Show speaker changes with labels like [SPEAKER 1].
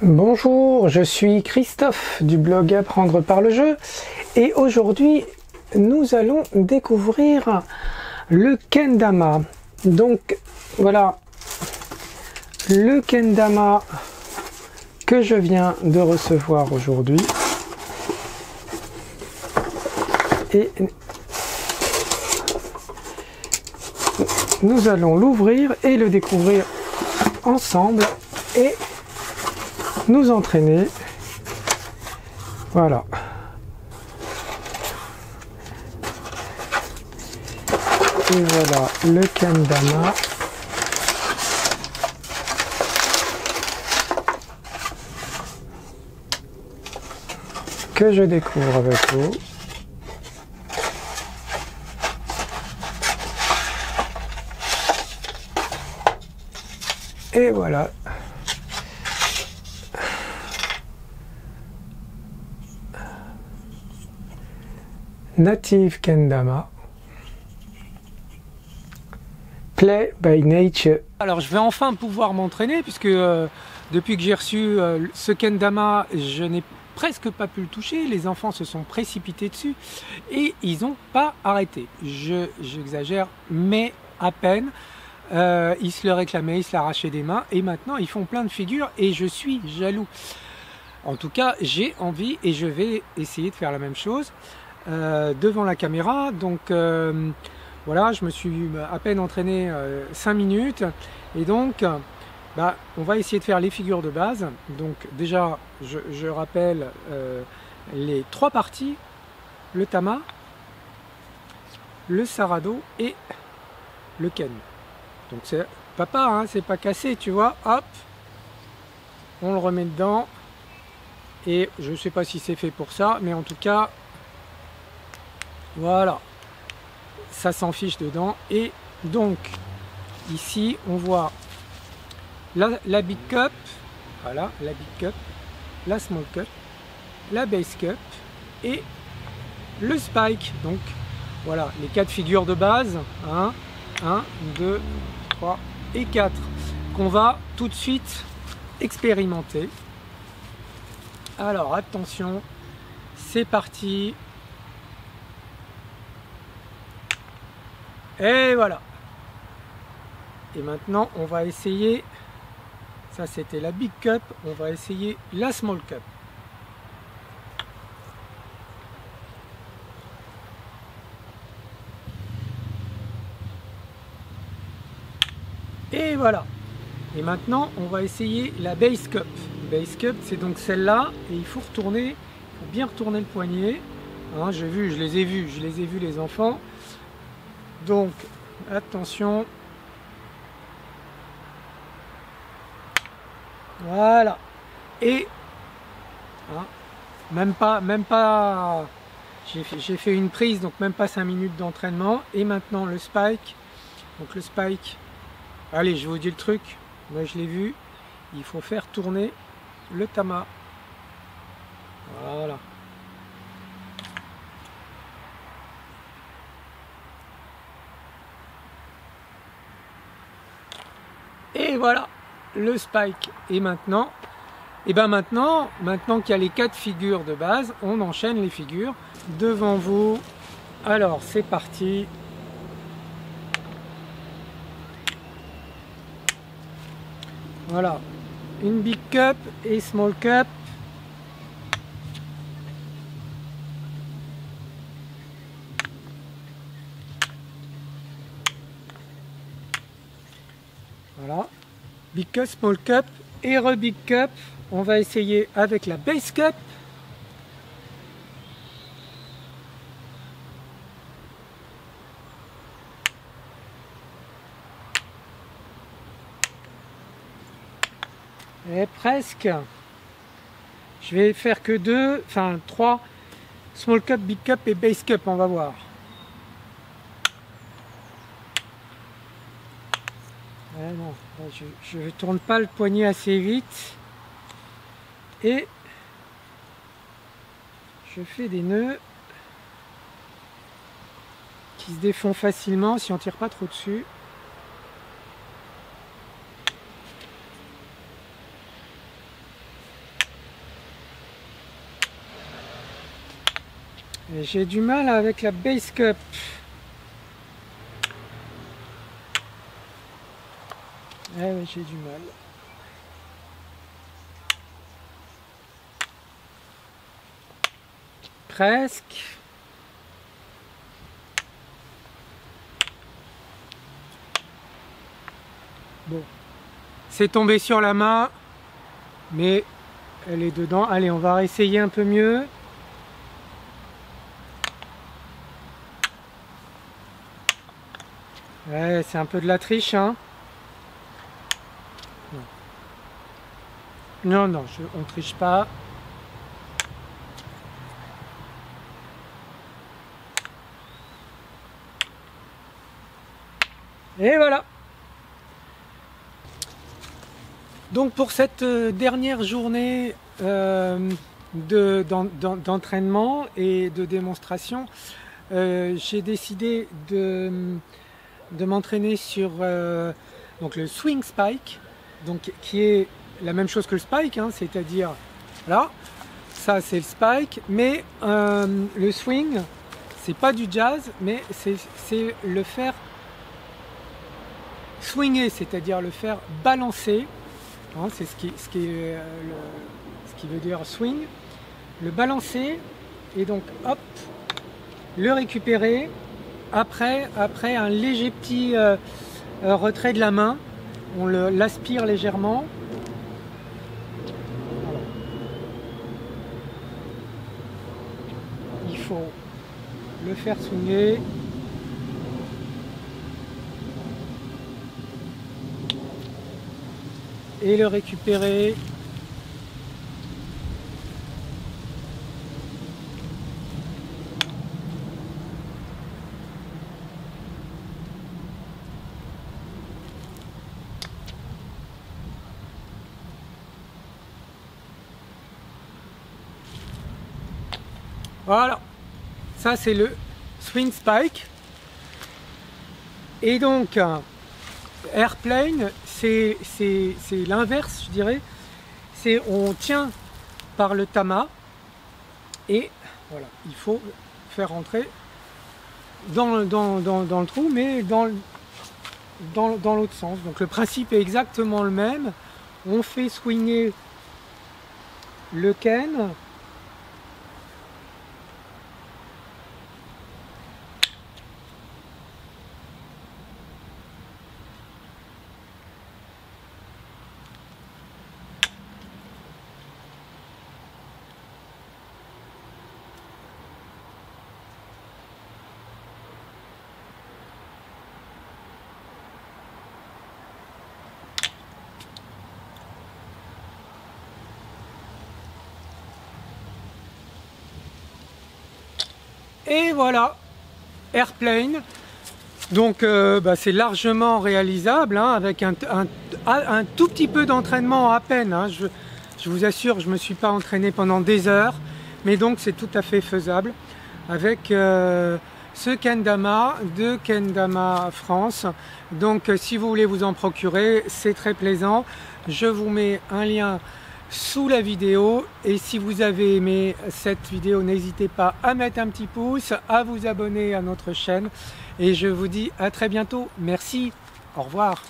[SPEAKER 1] Bonjour, je suis Christophe du blog Apprendre par le jeu et aujourd'hui nous allons découvrir le kendama. Donc voilà le kendama que je viens de recevoir aujourd'hui et nous allons l'ouvrir et le découvrir ensemble et nous entraîner. Voilà. Et voilà le kendama. Que je découvre avec vous. Et voilà. Native Kendama. Play by Nature. Alors je vais enfin pouvoir m'entraîner puisque depuis que j'ai reçu ce kendama, je n'ai presque pas pu le toucher. Les enfants se sont précipités dessus et ils n'ont pas arrêté. J'exagère, mais à peine. Ils se le réclamaient, ils se l'arrachaient des mains et maintenant ils font plein de figures et je suis jaloux. En tout cas, j'ai envie et je vais essayer de faire la même chose devant la caméra. Donc voilà, je me suis à peine entraîné 5 minutes et donc on va essayer de faire les figures de base. Donc déjà, je rappelle les 3 parties: le tama, le sarado et le ken. Donc c'est papa, hein, c'est pas cassé, tu vois. Hop, on le remet dedans et je sais pas si c'est fait pour ça, mais en tout cas voilà, ça s'en fiche dedans. Et donc ici on voit la big cup, voilà, la big cup, la small cup, la base cup et le spike. Donc voilà les 4 figures de base, 1, 2, 3 et 4 qu'on va tout de suite expérimenter. Alors attention, c'est parti. Et voilà. Et maintenant on va essayer, ça c'était la big cup, on va essayer la small cup. Et voilà. Et maintenant on va essayer la base cup. Base cup, c'est donc celle-là et il faut retourner, il faut bien retourner le poignet. Hein, je les ai vus les enfants. Donc attention. Voilà. Et hein, même pas j'ai fait une prise, donc même pas 5 minutes d'entraînement. Et maintenant le spike. Donc le spike, allez, je vous dis le truc, moi je l'ai vu, il faut faire tourner le tama. Voilà. Et voilà le spike. Et maintenant, maintenant qu'il y a les 4 figures de base, on enchaîne les figures devant vous. Alors c'est parti. Voilà, une big cup et small cup. Voilà, big cup, small cup et re-big cup. On va essayer avec la base cup. Et presque. Je vais faire que 2, enfin 3 small cup, big cup et base cup, on va voir. Ouais, non, je ne tourne pas le poignet assez vite et je fais des nœuds qui se défont facilement si on ne tire pas trop dessus. Et j'ai du mal avec la base cup. Eh oui, j'ai du mal. Presque. Bon. C'est tombé sur la main. Mais elle est dedans. Allez, on va essayer un peu mieux. Ouais, c'est un peu de la triche, hein. Non, non, on triche pas. Et voilà. Donc pour cette dernière journée d'entraînement et de démonstration, j'ai décidé de m'entraîner sur donc le swing spike, donc qui est la même chose que le spike, hein, c'est-à-dire là, ça c'est le spike, mais le swing, c'est pas du jazz, mais c'est le faire swinger, c'est-à-dire le faire balancer, hein, c'est ce qui veut dire swing, le balancer et donc hop, le récupérer après un léger petit retrait de la main, on l'aspire légèrement. Il faut le faire swinger. Et le récupérer. Voilà, ça c'est le swing spike. Et donc airplane, c'est l'inverse, je dirais. C'est on tient par le tama et voilà, il faut faire rentrer dans le trou, mais dans l'autre sens. Donc le principe est exactement le même. On fait swinger le ken. Et voilà, airplane. Donc c'est largement réalisable, hein, avec un tout petit peu d'entraînement à peine, hein. Je vous assure, je ne me suis pas entraîné pendant des heures, mais donc c'est tout à fait faisable avec ce kendama de Kendama France. Donc si vous voulez vous en procurer, c'est très plaisant. Je vous mets un lien sous la vidéo, et si vous avez aimé cette vidéo, n'hésitez pas à mettre un petit pouce, à vous abonner à notre chaîne, et je vous dis à très bientôt. Merci, au revoir.